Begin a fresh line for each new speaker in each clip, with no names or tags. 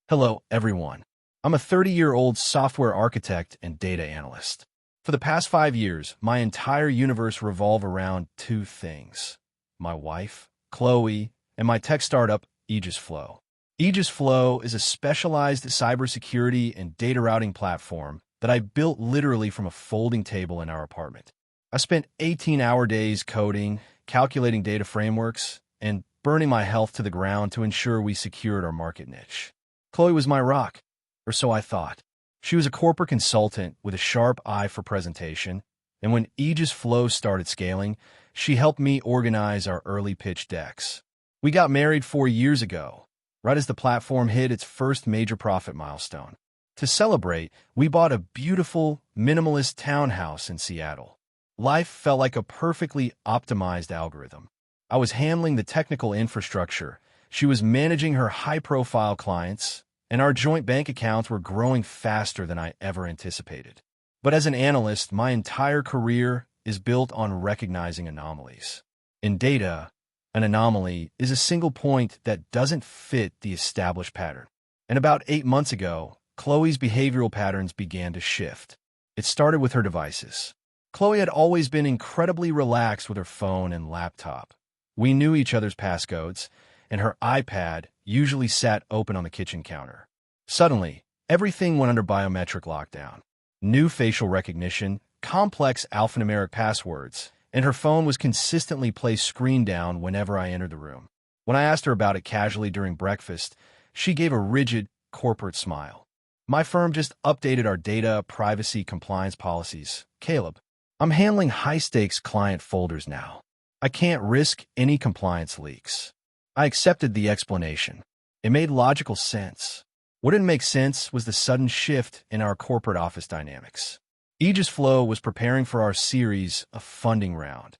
Hello, everyone. I'm a 30-year-old software architect and data analyst. For the past 5 years, my entire universe revolved around two things: my wife, Chloe, and my tech startup, Aegis Flow. Aegis Flow is a specialized cybersecurity and data routing platform that I built literally from a folding table in our apartment. I spent 18-hour days coding, calculating data frameworks, and burning my health to the ground to ensure we secured our market niche. Chloe was my rock, or so I thought. She was a corporate consultant with a sharp eye for presentation, and when Aegis Flow started scaling, she helped me organize our early pitch decks. We got married 4 years ago, right as the platform hit its first major profit milestone. To celebrate, we bought a beautiful, minimalist townhouse in Seattle. Life felt like a perfectly optimized algorithm. I was handling the technical infrastructure, she was managing her high-profile clients, and our joint bank accounts were growing faster than I ever anticipated. But as an analyst, my entire career is built on recognizing anomalies. In data, an anomaly is a single point that doesn't fit the established pattern. And about 8 months ago, Chloe's behavioral patterns began to shift. It started with her devices. Chloe had always been incredibly relaxed with her phone and laptop. We knew each other's passcodes, and her iPad usually sat open on the kitchen counter. Suddenly, everything went under biometric lockdown. New facial recognition, complex alphanumeric passwords, and her phone was consistently placed screen down whenever I entered the room. When I asked her about it casually during breakfast, she gave a rigid, corporate smile. My firm just updated our data privacy compliance policies. Caleb, I'm handling high-stakes client folders now. I can't risk any compliance leaks. I accepted the explanation. It made logical sense. What didn't make sense was the sudden shift in our corporate office dynamics. Aegis Flow was preparing for our series a funding round,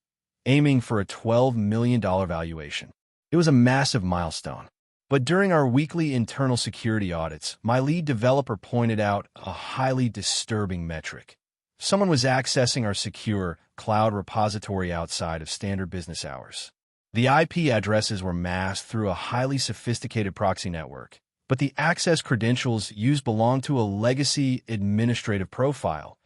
aiming for a $12 million valuation. It was a massive milestone. But during our weekly internal security audits, my lead developer pointed out a highly disturbing metric. Someone was accessing our secure cloud repository outside of standard business hours. The IP addresses were masked through a highly sophisticated proxy network, but the access credentials used belonged to a legacy administrative profile,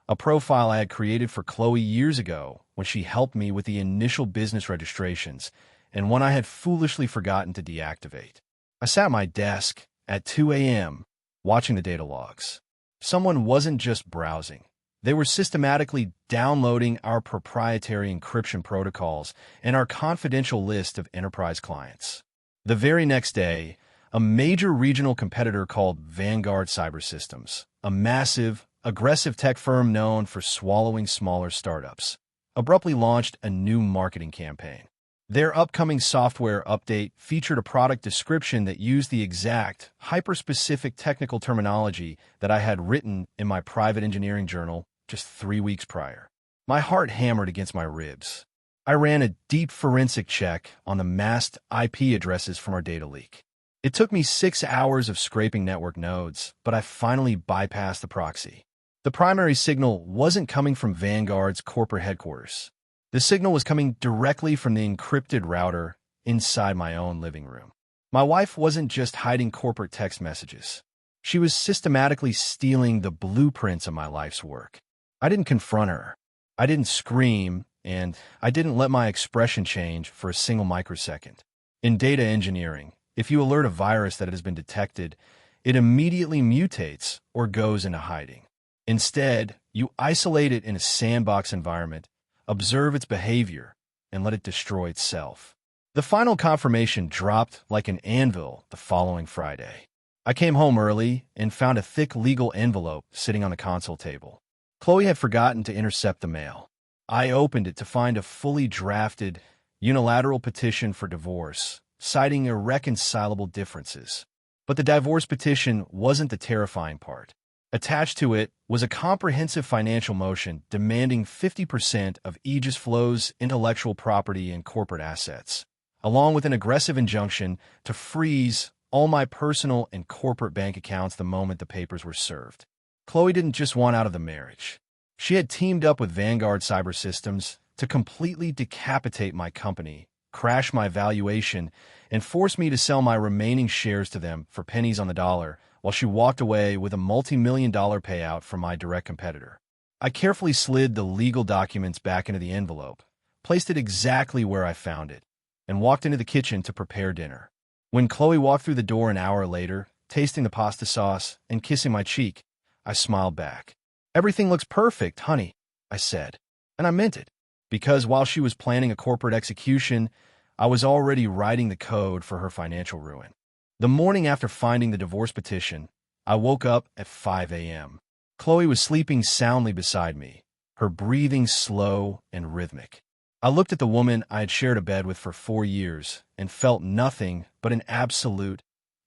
a profile I had created for Chloe years ago when she helped me with the initial business registrations, and one I had foolishly forgotten to deactivate. I sat at my desk at 2 a.m. watching the data logs. Someone wasn't just browsing. They were systematically downloading our proprietary encryption protocols and our confidential list of enterprise clients. The very next day, a major regional competitor called Vanguard Cyber Systems, a massive, aggressive tech firm known for swallowing smaller startups, abruptly launched a new marketing campaign. Their upcoming software update featured a product description that used the exact, hyper-specific technical terminology that I had written in my private engineering journal just 3 weeks prior. My heart hammered against my ribs. I ran a deep forensic check on the masked IP addresses from our data leak. It took me 6 hours of scraping network nodes, but I finally bypassed the proxy. The primary signal wasn't coming from Vanguard's corporate headquarters. The signal was coming directly from the encrypted router inside my own living room. My wife wasn't just hiding corporate text messages. She was systematically stealing the blueprints of my life's work. I didn't confront her. I didn't scream, and I didn't let my expression change for a single microsecond. In data engineering, if you alert a virus that it has been detected, it immediately mutates or goes into hiding. Instead, you isolate it in a sandbox environment, observe its behavior, and let it destroy itself. The final confirmation dropped like an anvil the following Friday. I came home early and found a thick legal envelope sitting on the console table. Chloe had forgotten to intercept the mail. I opened it to find a fully drafted, unilateral petition for divorce, citing irreconcilable differences. But the divorce petition wasn't the terrifying part. Attached to it was a comprehensive financial motion demanding 50% of Aegis Flow's intellectual property and corporate assets, along with an aggressive injunction to freeze all my personal and corporate bank accounts the moment the papers were served. Chloe didn't just want out of the marriage. She had teamed up with Vanguard Cyber Systems to completely decapitate my company crash my valuation, and force me to sell my remaining shares to them for pennies on the dollar, while she walked away with a multi-million-dollar payout from my direct competitor. I carefully slid the legal documents back into the envelope, placed it exactly where I found it, and walked into the kitchen to prepare dinner. When Chloe walked through the door an hour later, tasting the pasta sauce and kissing my cheek, I smiled back. "Everything looks perfect, honey," I said. And I meant it, because while she was planning a corporate execution, I was already writing the code for her financial ruin. The morning after finding the divorce petition, I woke up at 5 a.m. Chloe was sleeping soundly beside me, her breathing slow and rhythmic. I looked at the woman I had shared a bed with for 4 years and felt nothing but an absolute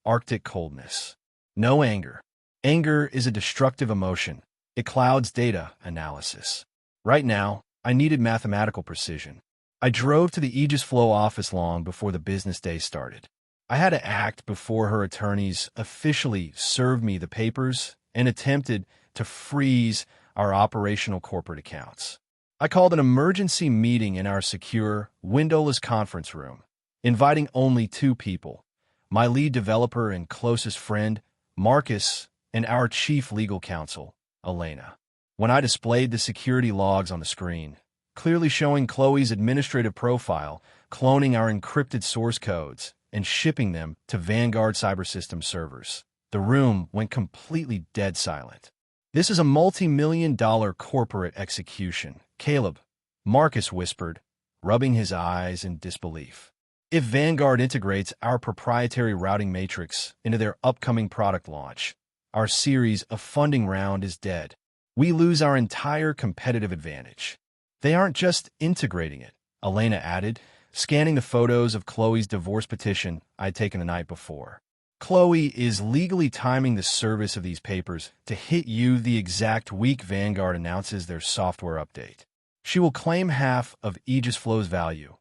Arctic coldness. No anger. Anger is a destructive emotion. It clouds data analysis. Right now, I needed mathematical precision. I drove to the Aegis Flow office long before the business day started. I had to act before her attorneys officially served me the papers and attempted to freeze our operational corporate accounts. I called an emergency meeting in our secure, windowless conference room, inviting only 2 people, my lead developer and closest friend, Marcus, and our chief legal counsel, Elena. When I displayed the security logs on the screen, clearly showing Chloe's administrative profile, cloning our encrypted source codes, and shipping them to Vanguard Cyber Systems servers, the room went completely dead silent. "This is a multi-million-dollar corporate execution, Caleb," Marcus whispered, rubbing his eyes in disbelief. "If Vanguard integrates our proprietary routing matrix into their upcoming product launch, our series of funding round is dead. We lose our entire competitive advantage." "They aren't just integrating it," Elena added, scanning the photos of Chloe's divorce petition I had taken the night before. "Chloe is legally timing the service of these papers to hit you the exact week Vanguard announces their software update. She will claim half of Aegis Flow's value,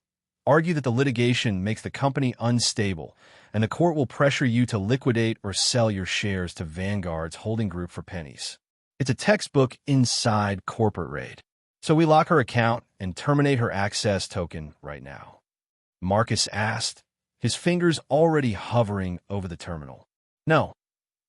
argue that the litigation makes the company unstable, and the court will pressure you to liquidate or sell your shares to Vanguard's holding group for pennies. It's a textbook inside corporate raid. So we lock her account and terminate her access token right now," Marcus asked, his fingers already hovering over the terminal. "No,"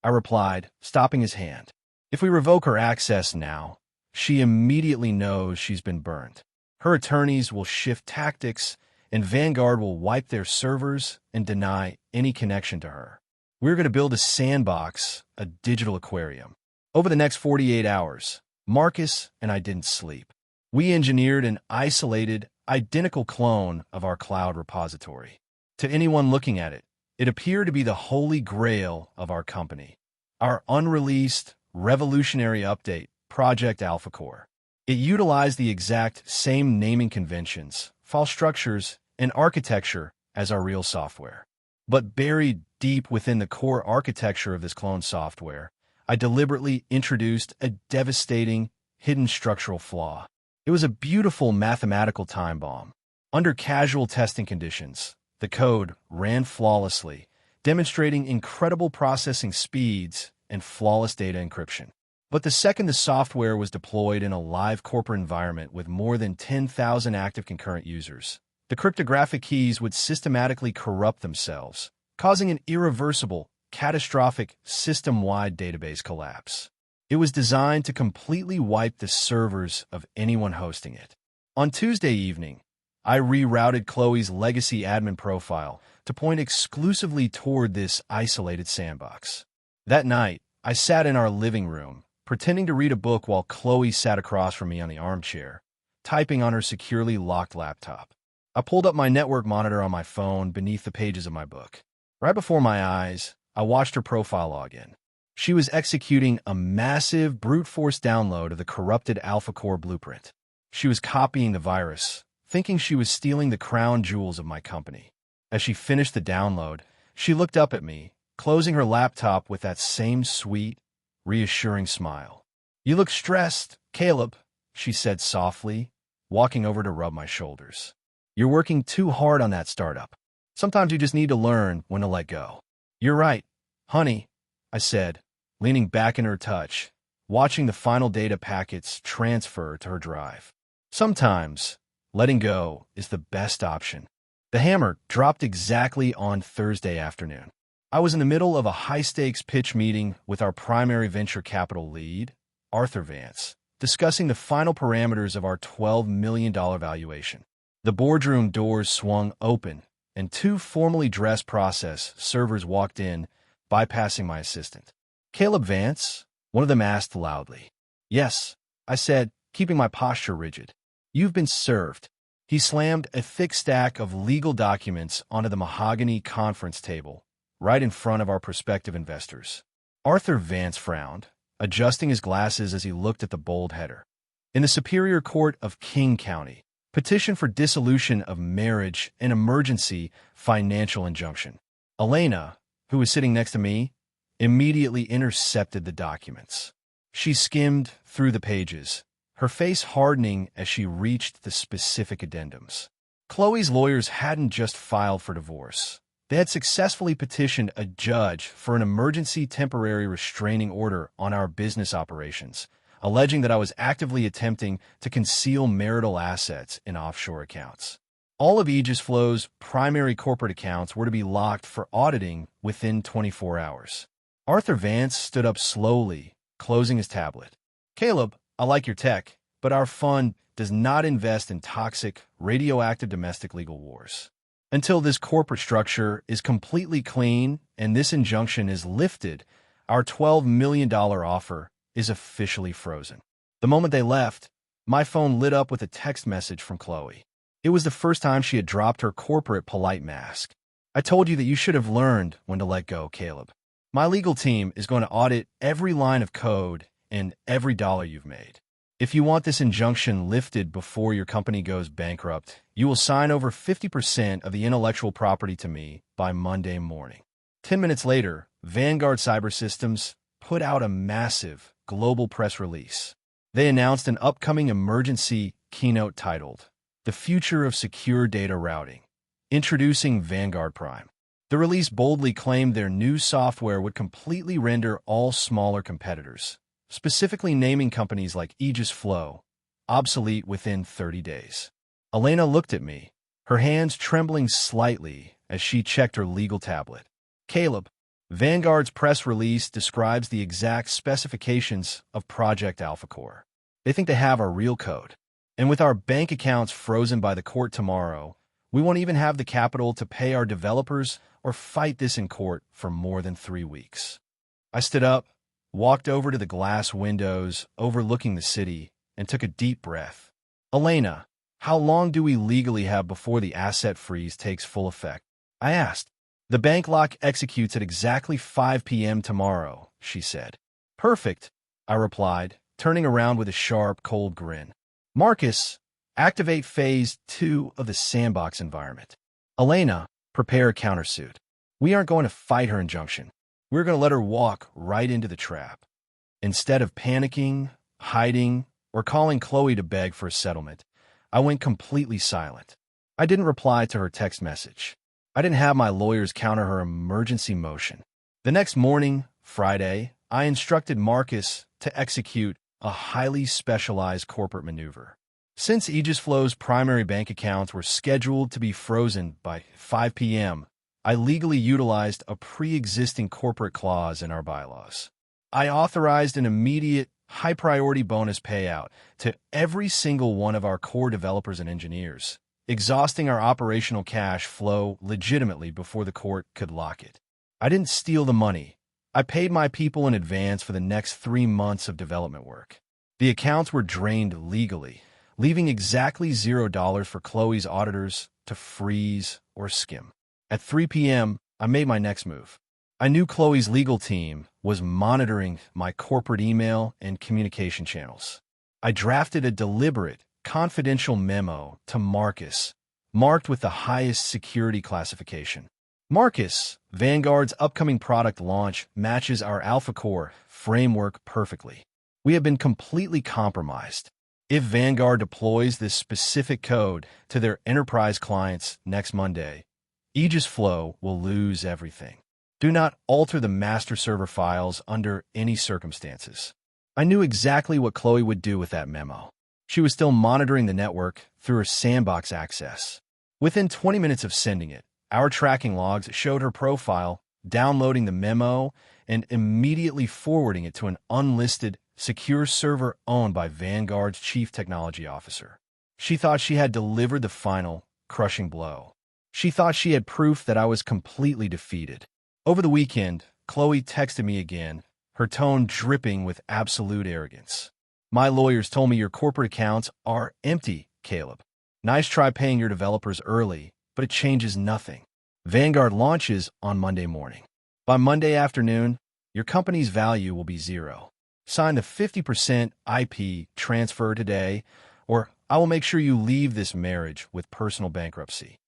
I replied, stopping his hand. "If we revoke her access now, she immediately knows she's been burned. Her attorneys will shift tactics, and Vanguard will wipe their servers and deny any connection to her. We're going to build a sandbox, a digital aquarium." Over the next 48 hours, Marcus and I didn't sleep. We engineered an isolated, identical clone of our cloud repository. To anyone looking at it, it appeared to be the holy grail of our company. Our unreleased, revolutionary update, Project AlphaCore. It utilized the exact same naming conventions, file structures, and architecture as our real software. But buried deep within the core architecture of this clone software, I deliberately introduced a devastating, hidden structural flaw. It was a beautiful mathematical time bomb. Under casual testing conditions, the code ran flawlessly, demonstrating incredible processing speeds and flawless data encryption. But the second the software was deployed in a live corporate environment with more than 10,000 active concurrent users, the cryptographic keys would systematically corrupt themselves, causing an irreversible, catastrophic, system-wide database collapse. It was designed to completely wipe the servers of anyone hosting it. On Tuesday evening, I rerouted Chloe's legacy admin profile to point exclusively toward this isolated sandbox. That night, I sat in our living room, pretending to read a book while Chloe sat across from me on the armchair, typing on her securely locked laptop. I pulled up my network monitor on my phone beneath the pages of my book. Right before my eyes, I watched her profile log in. She was executing a massive brute force download of the corrupted AlphaCore blueprint. She was copying the virus, thinking she was stealing the crown jewels of my company. As she finished the download, she looked up at me, closing her laptop with that same sweet, reassuring smile. "You look stressed, Caleb," she said softly, walking over to rub my shoulders. "You're working too hard on that startup. Sometimes you just need to learn when to let go." "You're right, honey," I said, leaning back in her touch, watching the final data packets transfer to her drive. Sometimes, letting go is the best option. The hammer dropped exactly on Thursday afternoon. I was in the middle of a high-stakes pitch meeting with our primary venture capital lead, Arthur Vance, discussing the final parameters of our $12 million valuation. The boardroom doors swung open, and two formally dressed process servers walked in, bypassing my assistant. "Caleb Vance?" One of them asked loudly. "Yes," I said, keeping my posture rigid. "You've been served." He slammed a thick stack of legal documents onto the mahogany conference table, right in front of our prospective investors. Arthur Vance frowned, adjusting his glasses as he looked at the bold header. "In the Superior Court of King County, petition for dissolution of marriage and emergency financial injunction." Elena, who was sitting next to me, immediately intercepted the documents. She skimmed through the pages, her face hardening as she reached the specific addendums. Chloe's lawyers hadn't just filed for divorce. They had successfully petitioned a judge for an emergency temporary restraining order on our business operations, alleging that I was actively attempting to conceal marital assets in offshore accounts. All of Aegis Flow's primary corporate accounts were to be locked for auditing within 24 hours. Arthur Vance stood up slowly, closing his tablet. "Caleb, I like your tech, but our fund does not invest in toxic, radioactive domestic legal wars. Until this corporate structure is completely clean and this injunction is lifted, our $12 million offer is officially frozen." The moment they left, my phone lit up with a text message from Chloe. It was the first time she had dropped her corporate polite mask. "I told you that you should have learned when to let go, Caleb. My legal team is going to audit every line of code and every dollar you've made. If you want this injunction lifted before your company goes bankrupt, you will sign over 50% of the intellectual property to me by Monday morning." 10 minutes later, Vanguard Cyber Systems put out a massive global press release. They announced an upcoming emergency keynote titled, "The Future of Secure Data Routing, Introducing Vanguard Prime." The release boldly claimed their new software would completely render all smaller competitors, specifically naming companies like Aegis Flow, obsolete within 30 days. Elena looked at me, her hands trembling slightly as she checked her legal tablet. "Caleb, Vanguard's press release describes the exact specifications of Project Alpha Core. They think they have our real code. And with our bank accounts frozen by the court tomorrow, we won't even have the capital to pay our developers or fight this in court for more than 3 weeks." I stood up, walked over to the glass windows overlooking the city, and took a deep breath. "Elena, how long do we legally have before the asset freeze takes full effect?" I asked. "The bank lock executes at exactly 5 p.m. tomorrow," she said. "Perfect," I replied, turning around with a sharp, cold grin. "Marcus, activate Phase 2 of the sandbox environment. Elena, prepare a countersuit. We aren't going to fight her injunction. We're going to let her walk right into the trap." Instead of panicking, hiding, or calling Chloe to beg for a settlement, I went completely silent. I didn't reply to her text message. I didn't have my lawyers counter her emergency motion. The next morning, Friday, I instructed Marcus to execute a highly specialized corporate maneuver. Since Aegis Flow's primary bank accounts were scheduled to be frozen by 5 p.m., I legally utilized a pre-existing corporate clause in our bylaws. I authorized an immediate, high-priority bonus payout to every single one of our core developers and engineers, exhausting our operational cash flow legitimately before the court could lock it. I didn't steal the money. I paid my people in advance for the next 3 months of development work. The accounts were drained legally, leaving exactly $0 for Chloe's auditors to freeze or skim. At 3 p.m., I made my next move. I knew Chloe's legal team was monitoring my corporate email and communication channels. I drafted a deliberate, confidential memo to Marcus, marked with the highest security classification. "Marcus, Vanguard's upcoming product launch matches our Alpha Core framework perfectly. We have been completely compromised. If Vanguard deploys this specific code to their enterprise clients next Monday, Aegis Flow will lose everything. Do not alter the master server files under any circumstances." I knew exactly what Chloe would do with that memo. She was still monitoring the network through her sandbox access. Within 20 minutes of sending it, our tracking logs showed her profile, downloading the memo, and immediately forwarding it to an unlisted, secure server owned by Vanguard's chief technology officer. She thought she had delivered the final, crushing blow. She thought she had proof that I was completely defeated. Over the weekend, Chloe texted me again, her tone dripping with absolute arrogance. "My lawyers told me your corporate accounts are empty, Caleb. Nice try paying your developers early, but it changes nothing. Vanguard launches on Monday morning. By Monday afternoon, your company's value will be zero. Sign the 50% IP transfer today, or I will make sure you leave this marriage with personal bankruptcy."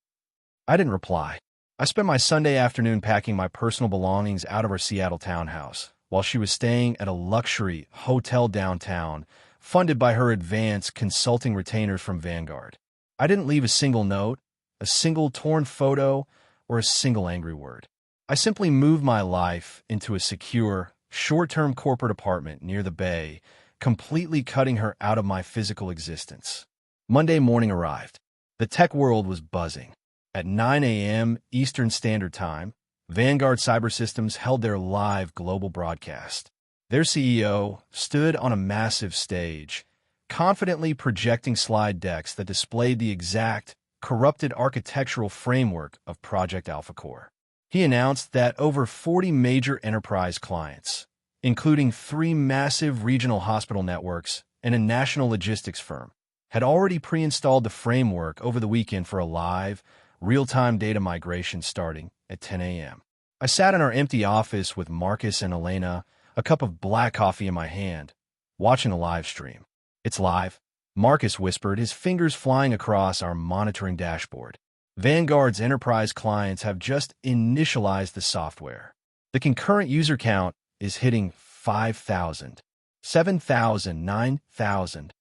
I didn't reply. I spent my Sunday afternoon packing my personal belongings out of our Seattle townhouse, while she was staying at a luxury hotel downtown, funded by her advanced consulting retainers from Vanguard. I didn't leave a single note, a single torn photo, or a single angry word. I simply moved my life into a secure, short-term corporate apartment near the bay, completely cutting her out of my physical existence. Monday morning arrived. The tech world was buzzing. At 9 a.m. Eastern Standard Time, Vanguard Cyber Systems held their live global broadcast. Their CEO stood on a massive stage, confidently projecting slide decks that displayed the exact, corrupted architectural framework of Project Alpha Core. He announced that over 40 major enterprise clients, including 3 massive regional hospital networks and a national logistics firm, had already pre-installed the framework over the weekend for a live, real-time data migration starting at 10 a.m. I sat in our empty office with Marcus and Elena, a cup of black coffee in my hand, watching the live stream. "It's live," Marcus whispered, his fingers flying across our monitoring dashboard. Vanguard's enterprise clients have just initialized the software. The concurrent user count is hitting 5,000, 7,000, 9,000.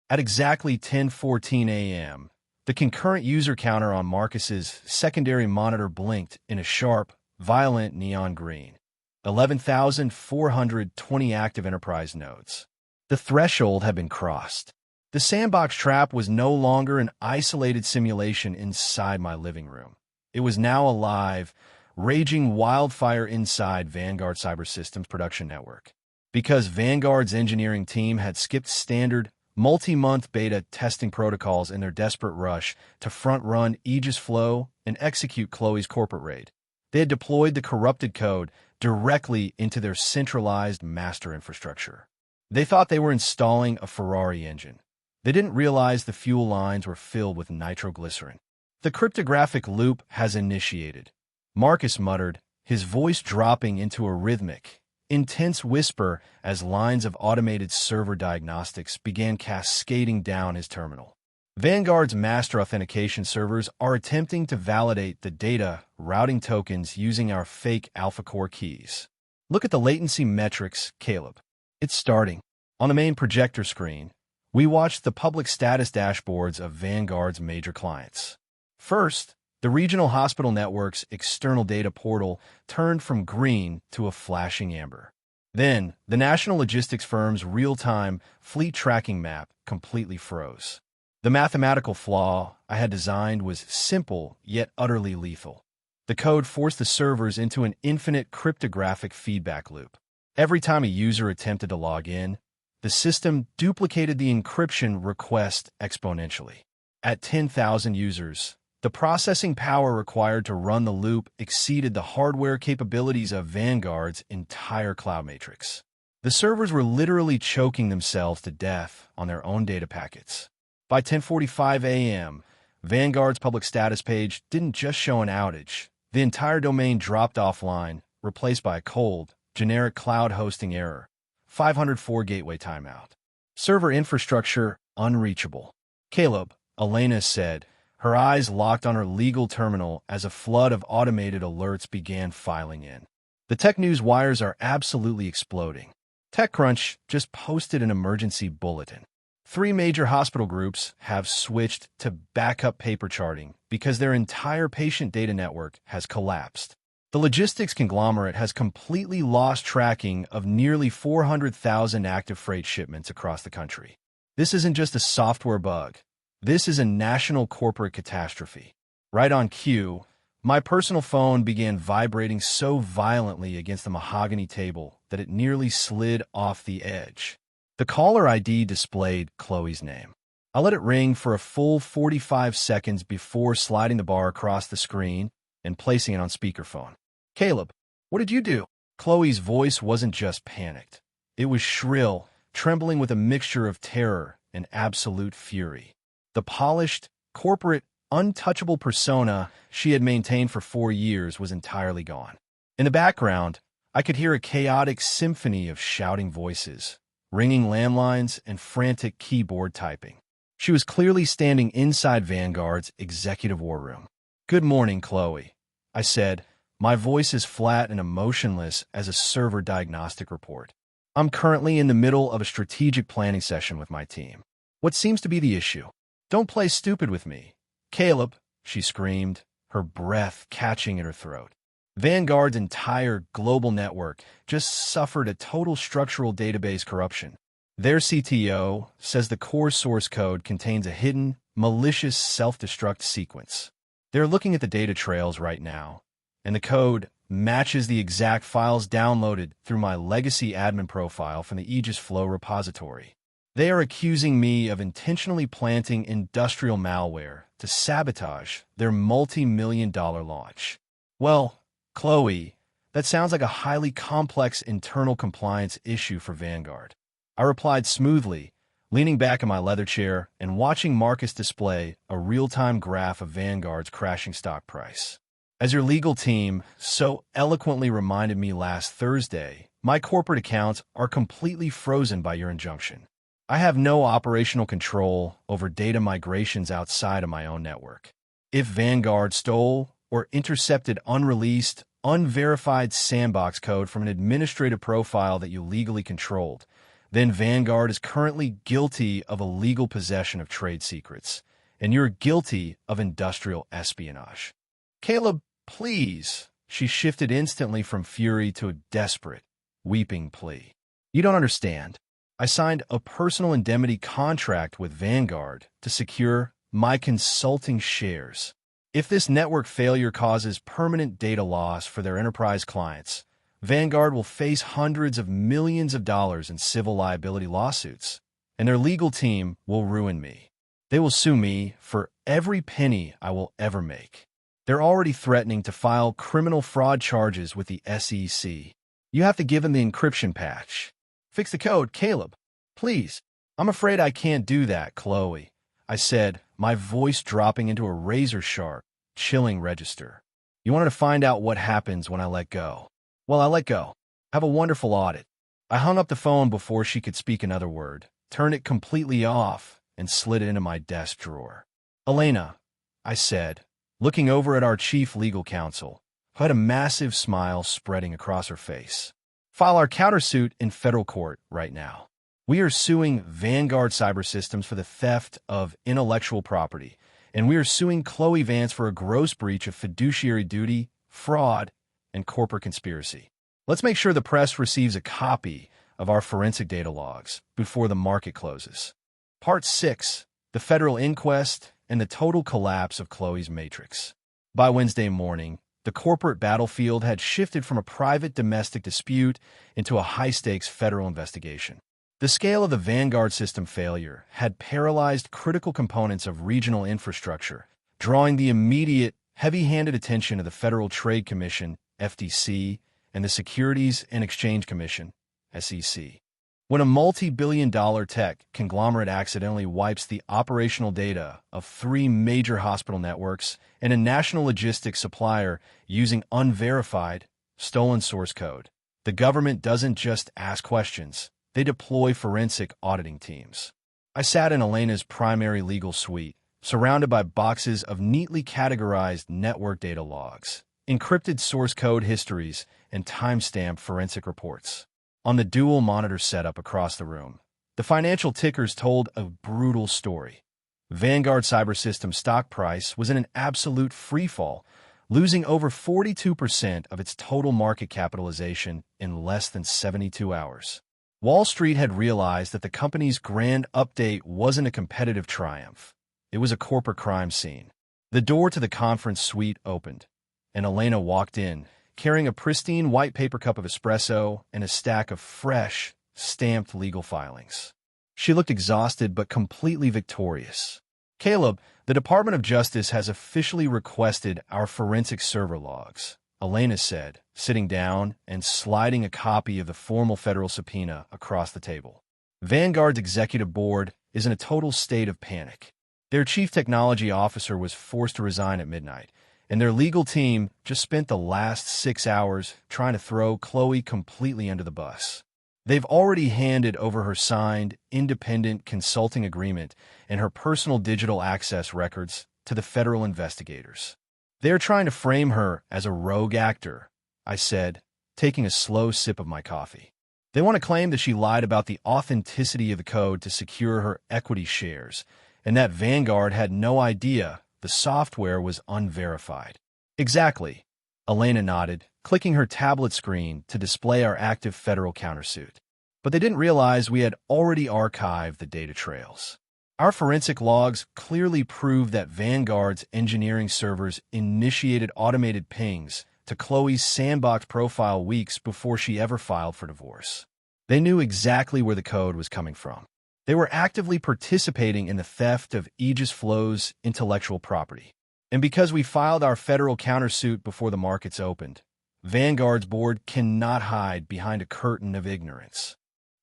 At exactly 10:14 a.m., the concurrent user counter on Marcus's secondary monitor blinked in a sharp, violent neon green. 11,420 active enterprise nodes. The threshold had been crossed. The sandbox trap was no longer an isolated simulation inside my living room. It was now a live, raging wildfire inside Vanguard Cyber Systems production network. Because Vanguard's engineering team had skipped standard, multi-month beta testing protocols in their desperate rush to front-run Aegis Flow and execute Chloe's corporate raid. They had deployed the corrupted code directly into their centralized master infrastructure. They thought they were installing a Ferrari engine. They didn't realize the fuel lines were filled with nitroglycerin. "The cryptographic loop has initiated," Marcus muttered, his voice dropping into a rhythmic, intense whisper as lines of automated server diagnostics began cascading down his terminal. Vanguard's master authentication servers are attempting to validate the data routing tokens using our fake Alpha Core keys. Look at the latency metrics, Caleb. It's starting. On the main projector screen, we watched the public status dashboards of Vanguard's major clients. First, the regional hospital network's external data portal turned from green to a flashing amber. Then, the national logistics firm's real-time fleet tracking map completely froze. The mathematical flaw I had designed was simple yet utterly lethal. The code forced the servers into an infinite cryptographic feedback loop. Every time a user attempted to log in, the system duplicated the encryption request exponentially. At 10,000 users, the processing power required to run the loop exceeded the hardware capabilities of Vanguard's entire cloud matrix. The servers were literally choking themselves to death on their own data packets. By 10:45 a.m., Vanguard's public status page didn't just show an outage. The entire domain dropped offline, replaced by a cold, generic cloud hosting error. 504 gateway timeout. Server infrastructure unreachable. "Caleb," Elena said, her eyes locked on her legal terminal as a flood of automated alerts began filing in. "The tech news wires are absolutely exploding. TechCrunch just posted an emergency bulletin. 3 major hospital groups have switched to backup paper charting because their entire patient data network has collapsed. The logistics conglomerate has completely lost tracking of nearly 400,000 active freight shipments across the country. This isn't just a software bug. This is a national corporate catastrophe. Right on cue, my personal phone began vibrating so violently against the mahogany table that it nearly slid off the edge. The caller ID displayed Chloe's name. I let it ring for a full 45 seconds before sliding the bar across the screen and placing it on speakerphone. "Caleb, what did you do?" Chloe's voice wasn't just panicked. It was shrill, trembling with a mixture of terror and absolute fury. The polished, corporate, untouchable persona she had maintained for 4 years was entirely gone. In the background, I could hear a chaotic symphony of shouting voices, ringing landlines, and frantic keyboard typing. She was clearly standing inside Vanguard's executive war room. "Good morning, Chloe," I said, my voice as flat and emotionless as a server diagnostic report. "I'm currently in the middle of a strategic planning session with my team. What seems to be the issue?" "Don't play stupid with me, Caleb," she screamed, her breath catching in her throat. "Vanguard's entire global network just suffered a total structural database corruption. Their CTO says the core source code contains a hidden, malicious self-destruct sequence. They're looking at the data trails right now, and the code matches the exact files downloaded through my legacy admin profile from the Aegis Flow repository. They are accusing me of intentionally planting industrial malware to sabotage their multi-million-dollar launch." "Well, Chloe, that sounds like a highly complex internal compliance issue for Vanguard," I replied smoothly, leaning back in my leather chair and watching Marcus display a real-time graph of Vanguard's crashing stock price. "As your legal team so eloquently reminded me last Thursday, my corporate accounts are completely frozen by your injunction. I have no operational control over data migrations outside of my own network. If Vanguard stole or intercepted unreleased, unverified sandbox code from an administrative profile that you legally controlled, then Vanguard is currently guilty of illegal possession of trade secrets, and you're guilty of industrial espionage." "Caleb, please." She shifted instantly from fury to a desperate, weeping plea. "You don't understand. I signed a personal indemnity contract with Vanguard to secure my consulting shares. If this network failure causes permanent data loss for their enterprise clients, Vanguard will face hundreds of millions of dollars in civil liability lawsuits, and their legal team will ruin me. They will sue me for every penny I will ever make. They're already threatening to file criminal fraud charges with the SEC. You have to give them the encryption patch. Fix the code, Caleb. Please." "I'm afraid I can't do that, Chloe," I said, my voice dropping into a razor-sharp, chilling register. "You wanted to find out what happens when I let go. Well, I let go. Have a wonderful audit." I hung up the phone before she could speak another word, turned it completely off, and slid it into my desk drawer. "Elena," I said, looking over at our chief legal counsel, who had a massive smile spreading across her face. "File our countersuit in federal court right now. We are suing Vanguard Cyber Systems for the theft of intellectual property, and we are suing Chloe Vance for a gross breach of fiduciary duty, fraud, and corporate conspiracy. Let's make sure the press receives a copy of our forensic data logs before the market closes." Part 6, the federal inquest and the total collapse of Chloe's matrix. By Wednesday morning, the corporate battlefield had shifted from a private domestic dispute into a high-stakes federal investigation. The scale of the Vanguard system failure had paralyzed critical components of regional infrastructure, drawing the immediate, heavy-handed attention of the Federal Trade Commission, FTC, and the Securities and Exchange Commission, SEC. When a multi-billion-dollar tech conglomerate accidentally wipes the operational data of 3 major hospital networks and a national logistics supplier using unverified, stolen source code, the government doesn't just ask questions, they deploy forensic auditing teams. I sat in Elena's primary legal suite, surrounded by boxes of neatly categorized network data logs, encrypted source code histories, and timestamped forensic reports. On the dual monitor setup across the room, the financial tickers told a brutal story. Vanguard Cyber Systems stock price was in an absolute freefall, losing over 42% of its total market capitalization in less than 72 hours. Wall Street had realized that the company's grand update wasn't a competitive triumph. It was a corporate crime scene. The door to the conference suite opened, and Elena walked in, carrying a pristine white paper cup of espresso and a stack of fresh, stamped legal filings. She looked exhausted but completely victorious. "Caleb, the Department of Justice has officially requested our forensic server logs," Elena said, sitting down and sliding a copy of the formal federal subpoena across the table. Vanguard's executive board is in a total state of panic. Their chief technology officer was forced to resign at midnight, and their legal team just spent the last 6 hours trying to throw Chloe completely under the bus. They've already handed over her signed, independent consulting agreement and her personal digital access records to the federal investigators. "They're trying to frame her as a rogue actor," I said, taking a slow sip of my coffee. "They want to claim that she lied about the authenticity of the code to secure her equity shares, and that Vanguard had no idea the software was unverified." "Exactly," Elena nodded, clicking her tablet screen to display our active federal countersuit. "But they didn't realize we had already archived the data trails. Our forensic logs clearly prove that Vanguard's engineering servers initiated automated pings to Chloe's Sandbox profile weeks before she ever filed for divorce. They knew exactly where the code was coming from. They were actively participating in the theft of Aegis Flow's intellectual property. And because we filed our federal countersuit before the markets opened, Vanguard's board cannot hide behind a curtain of ignorance."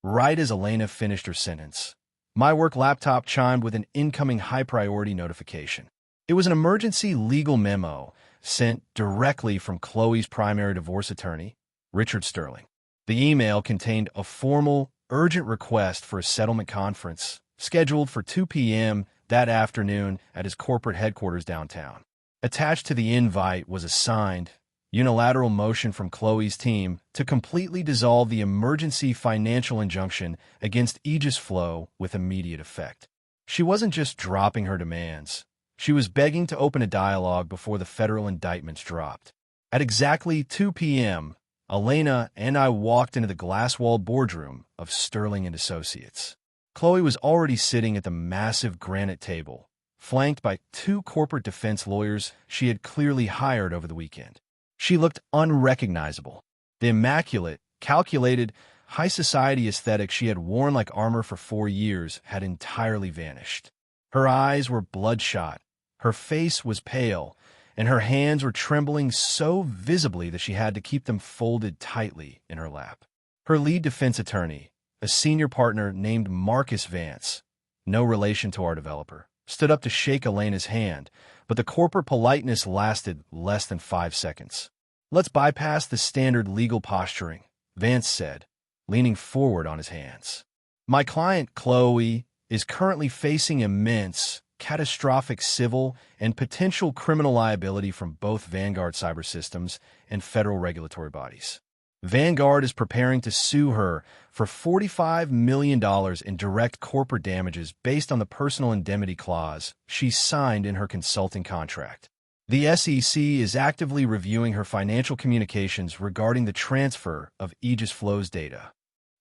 Right as Elena finished her sentence, my work laptop chimed with an incoming high-priority notification. It was an emergency legal memo sent directly from Chloe's primary divorce attorney, Richard Sterling. The email contained a formal, urgent request for a settlement conference scheduled for 2 p.m. that afternoon at his corporate headquarters downtown. Attached to the invite was a signed, unilateral motion from Chloe's team to completely dissolve the emergency financial injunction against Aegis Flow with immediate effect. She wasn't just dropping her demands. She was begging to open a dialogue before the federal indictments dropped. At exactly 2 p.m., Elena and I walked into the glass-walled boardroom of Sterling and Associates. Chloe was already sitting at the massive granite table, flanked by 2 corporate defense lawyers she had clearly hired over the weekend. She looked unrecognizable. The immaculate, calculated, high society aesthetic she had worn like armor for 4 years had entirely vanished. Her eyes were bloodshot, her face was pale, and her hands were trembling so visibly that she had to keep them folded tightly in her lap. Her lead defense attorney, a senior partner named Marcus Vance, no relation to our developer, stood up to shake Elena's hand, but the corporate politeness lasted less than 5 seconds. "Let's bypass the standard legal posturing," Vance said, leaning forward on his hands. "My client, Chloe, is currently facing immense, catastrophic civil and potential criminal liability from both Vanguard Cyber Systems and federal regulatory bodies. Vanguard is preparing to sue her for $45 million in direct corporate damages based on the personal indemnity clause she signed in her consulting contract. The SEC is actively reviewing her financial communications regarding the transfer of Aegis Flow's data."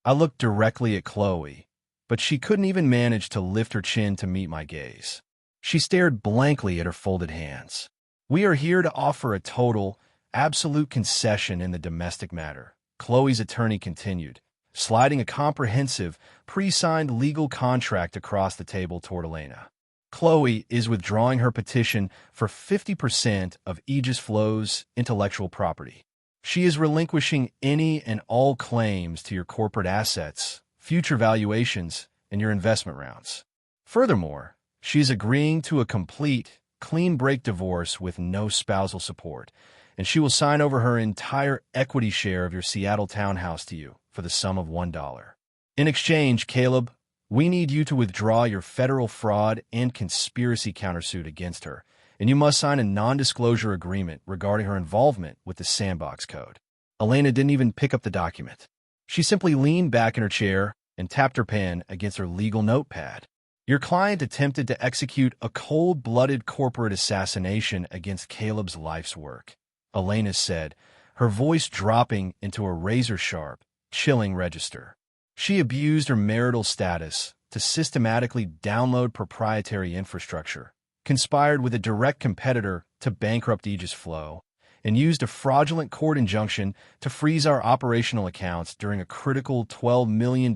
I looked directly at Chloe, but she couldn't even manage to lift her chin to meet my gaze. She stared blankly at her folded hands. "We are here to offer a total, absolute concession in the domestic matter," Chloe's attorney continued, sliding a comprehensive, pre-signed legal contract across the table toward Elena. "Chloe is withdrawing her petition for 50% of Aegis Flow's intellectual property. She is relinquishing any and all claims to your corporate assets, future valuations, and your investment rounds. Furthermore, she is agreeing to a complete, clean break divorce with no spousal support, and she will sign over her entire equity share of your Seattle townhouse to you for the sum of $1. In exchange, Caleb, we need you to withdraw your federal fraud and conspiracy countersuit against her, and you must sign a non-disclosure agreement regarding her involvement with the Sandbox Code." Elena didn't even pick up the document. She simply leaned back in her chair and tapped her pen against her legal notepad. "Your client attempted to execute a cold-blooded corporate assassination against Caleb's life's work," Elena said, her voice dropping into a razor-sharp, chilling register. "She abused her marital status to systematically download proprietary infrastructure, conspired with a direct competitor to bankrupt Aegis Flow, and used a fraudulent court injunction to freeze our operational accounts during a critical $12 million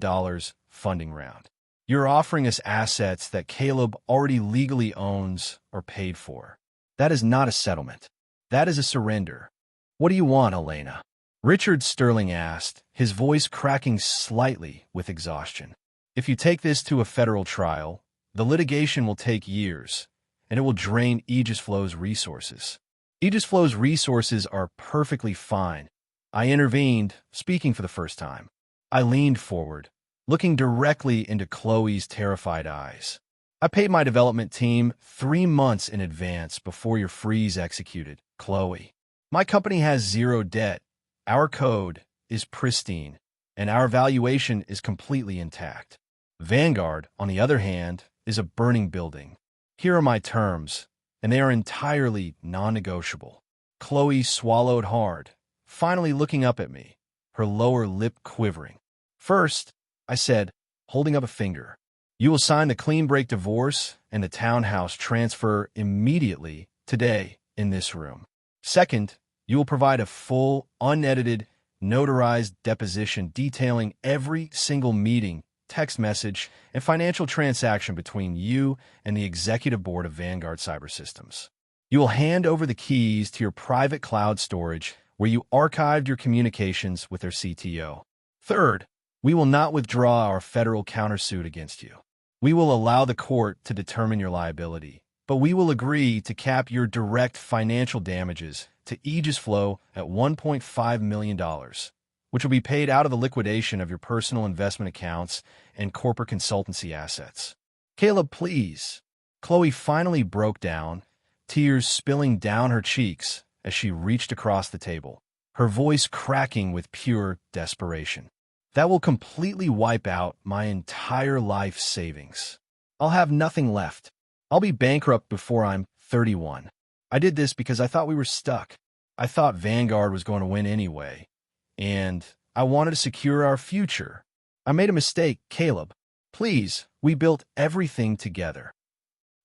funding round. You're offering us assets that Caleb already legally owns or paid for. That is not a settlement. That is a surrender. What do you want, Elena? Richard Sterling asked, his voice cracking slightly with exhaustion. If you take this to a federal trial, the litigation will take years, and it will drain Aegis Flow's resources. Aegis Flow's resources are perfectly fine. I intervened, speaking for the first time. I leaned forward, looking directly into Chloe's terrified eyes. I paid my development team 3 months in advance before your freeze executed, Chloe. My company has zero debt. Our code is pristine, and our valuation is completely intact. Vanguard, on the other hand, is a burning building. Here are my terms, and they are entirely non-negotiable. Chloe swallowed hard, finally looking up at me, her lower lip quivering. First, I said, holding up a finger, you will sign the clean break divorce and the townhouse transfer immediately, today, in this room. Second, you will provide a full, unedited, notarized deposition detailing every single meeting, text message, and financial transaction between you and the executive board of Vanguard Cyber Systems. You will hand over the keys to your private cloud storage where you archived your communications with their CTO. Third, we will not withdraw our federal countersuit against you. We will allow the court to determine your liability, but we will agree to cap your direct financial damages to Aegis Flow at $1.5 million, which will be paid out of the liquidation of your personal investment accounts and corporate consultancy assets. Caleb, please. Chloe finally broke down, tears spilling down her cheeks as she reached across the table, her voice cracking with pure desperation. That will completely wipe out my entire life savings. I'll have nothing left. I'll be bankrupt before I'm 31. I did this because I thought we were stuck. I thought Vanguard was going to win anyway, and I wanted to secure our future. I made a mistake, Caleb. Please, we built everything together.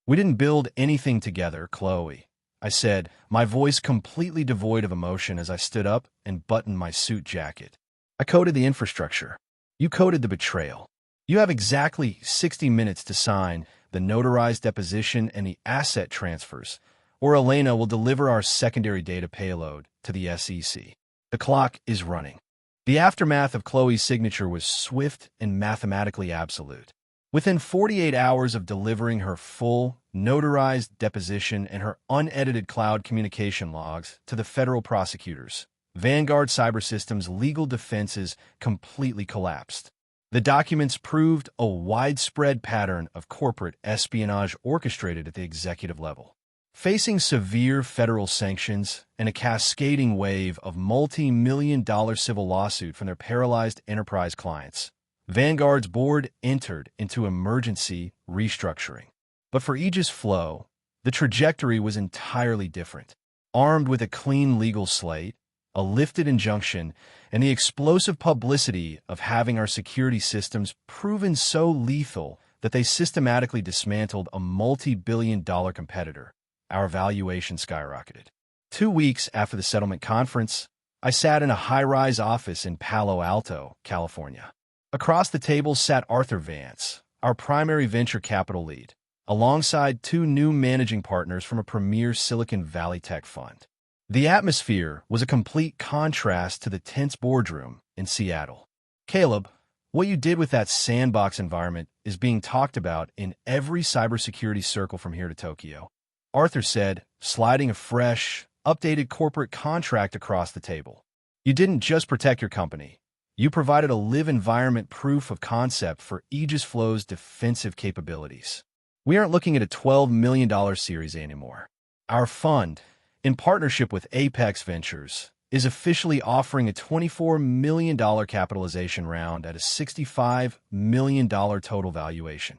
We didn't build anything together, Chloe, I said, my voice completely devoid of emotion as I stood up and buttoned my suit jacket. I coded the infrastructure. You coded the betrayal. You have exactly 60 minutes to sign the notarized deposition and the asset transfers, or Elena will deliver our secondary data payload to the SEC. The clock is running. The aftermath of Chloe's signature was swift and mathematically absolute. Within 48 hours of delivering her full, notarized deposition and her unedited cloud communication logs to the federal prosecutors, Vanguard Cyber Systems' legal defenses completely collapsed. The documents proved a widespread pattern of corporate espionage orchestrated at the executive level. Facing severe federal sanctions and a cascading wave of multi-million-dollar civil lawsuit from their paralyzed enterprise clients, Vanguard's board entered into emergency restructuring. But for Aegis Flow, the trajectory was entirely different. Armed with a clean legal slate, a lifted injunction, and the explosive publicity of having our security systems proven so lethal that they systematically dismantled a multi-billion-dollar competitor, our valuation skyrocketed. 2 weeks after the settlement conference, I sat in a high-rise office in Palo Alto, California. Across the table sat Arthur Vance, our primary venture capital lead, alongside 2 new managing partners from a premier Silicon Valley tech fund. The atmosphere was a complete contrast to the tense boardroom in Seattle. Caleb, what you did with that sandbox environment is being talked about in every cybersecurity circle from here to Tokyo, Arthur said, sliding a fresh, updated corporate contract across the table. You didn't just protect your company. You provided a live environment proof of concept for Aegis Flow's defensive capabilities. We aren't looking at a $12 million Series A anymore. Our fund, in partnership with Apex Ventures, is officially offering a $24 million capitalization round at a $65 million total valuation.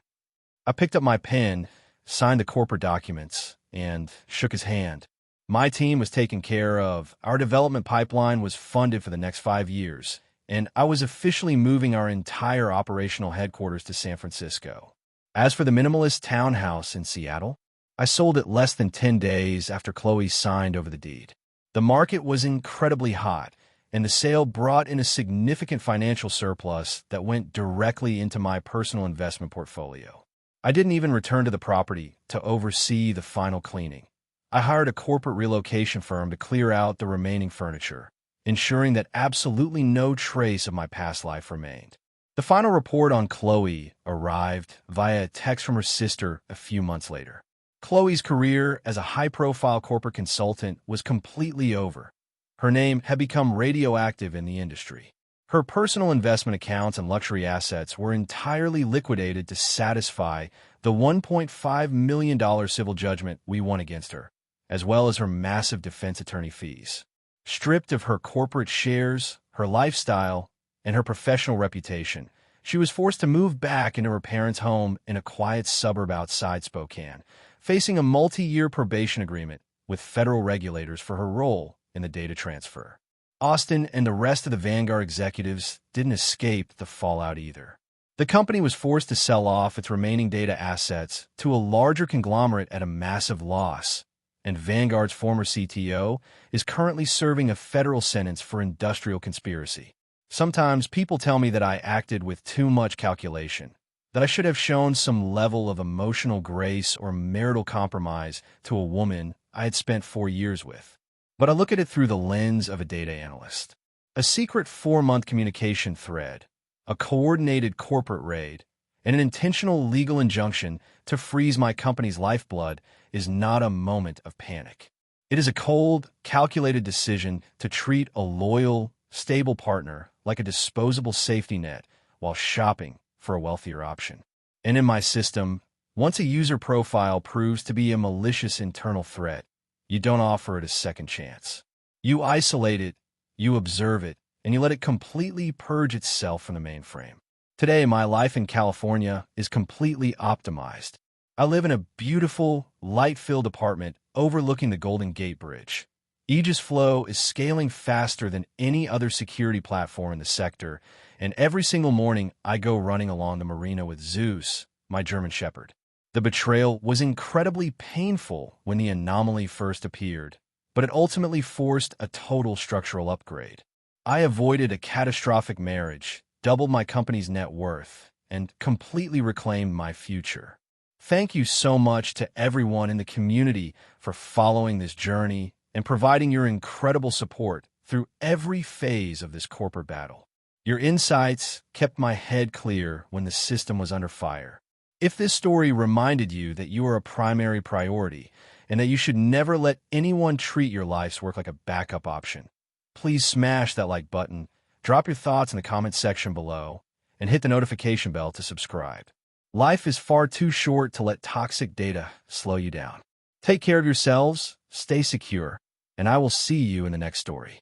I picked up my pen, signed the corporate documents, and shook his hand. My team was taken care of, our development pipeline was funded for the next 5 years, and I was officially moving our entire operational headquarters to San Francisco. As for the minimalist townhouse in Seattle, I sold it less than 10 days after Chloe signed over the deed. The market was incredibly hot, and the sale brought in a significant financial surplus that went directly into my personal investment portfolio. I didn't even return to the property to oversee the final cleaning. I hired a corporate relocation firm to clear out the remaining furniture, ensuring that absolutely no trace of my past life remained. The final report on Chloe arrived via a text from her sister a few months later. Chloe's career as a high-profile corporate consultant was completely over. Her name had become radioactive in the industry. Her personal investment accounts and luxury assets were entirely liquidated to satisfy the $1.5 million civil judgment we won against her, as well as her massive defense attorney fees. Stripped of her corporate shares, her lifestyle, and her professional reputation, she was forced to move back into her parents' home in a quiet suburb outside Spokane, facing a multi-year probation agreement with federal regulators for her role in the data transfer. Austin and the rest of the Vanguard executives didn't escape the fallout either. The company was forced to sell off its remaining data assets to a larger conglomerate at a massive loss, and Vanguard's former CTO is currently serving a federal sentence for industrial conspiracy. Sometimes people tell me that I acted with too much calculation, that I should have shown some level of emotional grace or marital compromise to a woman I had spent 4 years with. But I look at it through the lens of a data analyst. A secret 4-month communication thread, a coordinated corporate raid, and an intentional legal injunction to freeze my company's lifeblood is not a moment of panic. It is a cold, calculated decision to treat a loyal, stable partner like a disposable safety net while shopping for a wealthier option. And in my system, once a user profile proves to be a malicious internal threat, you don't offer it a second chance. You isolate it, you observe it, and you let it completely purge itself from the mainframe. Today, my life in California is completely optimized. I live in a beautiful, light-filled apartment overlooking the Golden Gate Bridge. Aegis Flow is scaling faster than any other security platform in the sector, and every single morning I go running along the marina with Zeus, my German Shepherd. The betrayal was incredibly painful when the anomaly first appeared, but it ultimately forced a total structural upgrade. I avoided a catastrophic marriage, doubled my company's net worth, and completely reclaimed my future. Thank you so much to everyone in the community for following this journey and providing your incredible support through every phase of this corporate battle. Your insights kept my head clear when the system was under fire. If this story reminded you that you are a primary priority and that you should never let anyone treat your life's work like a backup option, please smash that like button, drop your thoughts in the comment section below, and hit the notification bell to subscribe. Life is far too short to let toxic data slow you down. Take care of yourselves, stay secure, and I will see you in the next story.